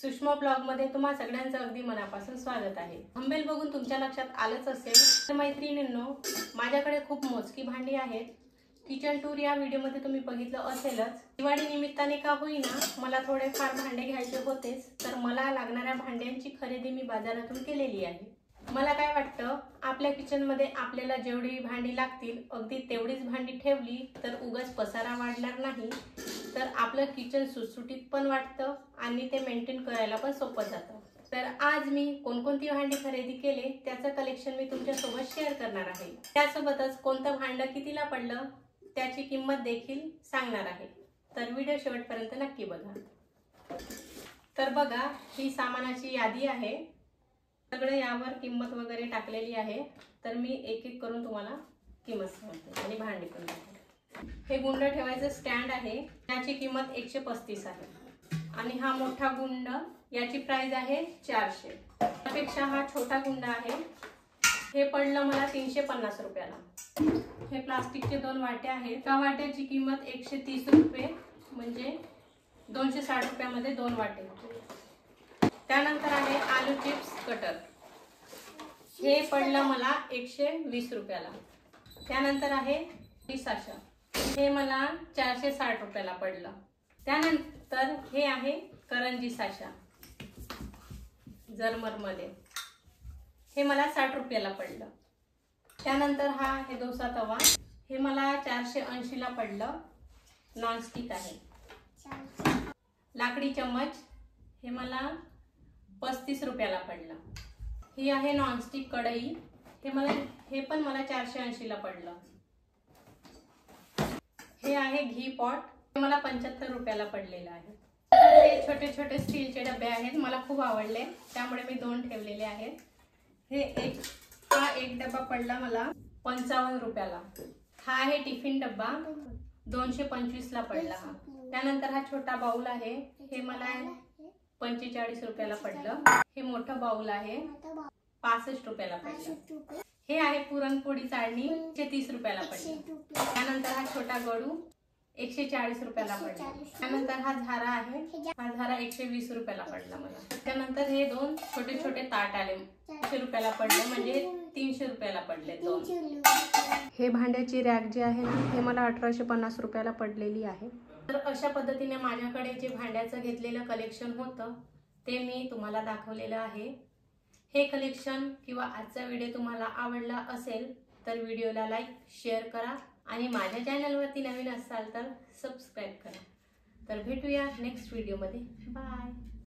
Sushma blog मध्ये तुम्हा सगळ्यांचं अगदी मनापासून स्वागत आहे। थंबनेल बघून तुमच्या लक्षात आलंच असेल तर मैत्रिणींनो, माझ्याकडे खूप मोजकी भांडी आहेत। किचन टूर या व्हिडिओ मध्ये तुम्ही बघितलं असेलच। दिवाळी निमित्ताने का होईना मला थोडेफार भांडे घ्यायचे होतेच, तर मला लागणाऱ्या भांड्यांची खरेदी मी बाजारातून केलेली आहे। मला काय वाटतं, आपल्या किचन मध्ये आपल्याला जेवढी भांडी लागतील अगदी तेवढीच भांडी ठेवली तर उगाच पसारा वाढणार नाही, तर आपलं किचन सुटसुटीत पण वाटतं आणि ते मेंटेन करायला पण सोपं जातं। तर आज मी कोणकोणती भांडी खरेदी केले त्याचं कलेक्शन मी तुमच्या सोबत शेअर करणार आहे। त्यासोबतच कोणतं भांडं कितीला पडलं त्याची किंमत देखील सांगणार आहे। तर व्हिडिओ शेवटपर्यंत नक्की बघा। तर बघा, ही सामानाची यादी आहे। सगळे यावर किंमत वगैरे टाकलेली आहे, तर मी एक एक करून तुम्हाला किंमत सांगते आणि भांडी पण दाखवते। हे गुंड ठेवायचं स्टँड आहे, याची किंमत 135 आहे आणि हा मोठा गुंड याची प्राइस आहे 400। त्यापेक्षा हा छोटा गुंड आहे, हे पडलं मला 350 रुपयाला। हे प्लास्टिकचे 2 वाटे आहेत, त्या वाट्याची किंमत 130 रुपये, म्हणजे 260 रुपयामध्ये 2 वाटे। त्यानंतर आहे आलू चिप्स कटर, हे पडलं मला 120 रुपयाला। त्यानंतर आहे पिसाशा, हे मला 460 रुपयाला पडलं। त्यानंतर हे आहे करंजी साशा जर्मर मध्ये, हे मला 60 रुपयाला पडलं। त्यानंतर हा आहे डोसा तवा, हे मला 480 ला पडलं, नॉनस्टिक आहे। लाकडी चम्मच, हे मला 35 रुपयाला पडलं। ही आहे नॉनस्टिक कढई, हे पण मला 480 ला पडलं। हे आहे घी पॉट, हे मला 75 रुपयाला पडलेलं आहे। हे छोटे छोटे स्टीलचे डबे आहेत, मला खूप आवडले त्यामुळे मी 2 ठेवलेले आहेत। हा एक डबा पडला मला 55 रुपयाला। हा आहे टिफिन डब्बा, 225 ला पडला हा। त्यानंतर हा छोटा बाउल आहे, हे मला 45 रुपयाला पडलं। हे मोठं बाउल आहे, 65 रुपयाला पडलं। हे आहे पुरणपोळी चाळणी, 130 रुपयाला पडलं। त्यानंतर हा छोटा गडू 140 रुपयाला पडला। त्यानंतर हा झारा आहे, हा झारा 120 रुपयाला पडला मला। त्यानंतर हे 2 छोटे छोटे ताट आले, 100 रुपयाला पडले, म्हणजे 300 रुपयाला पडले 2। हे भांड्याची रॅक जी आहे ना, हे मला 1850 रुपयाला पडलेली आहे। तर अशा पद्धतीने माझ्याकडे जे भांड्याचं घेतलेलं कलेक्शन होतं ते मी तुम्हाला दाखवलेलं आहे। हे कलेक्शन किंवा आजचा व्हिडिओ तुम्हाला आवडला असेल तर व्हिडिओला लाईक शेअर करा आणि माझ्या चॅनलवरती नवीन असाल तर सबस्क्राईब करा। तर भेटूया नेक्स्ट व्हिडिओमध्ये। बाय।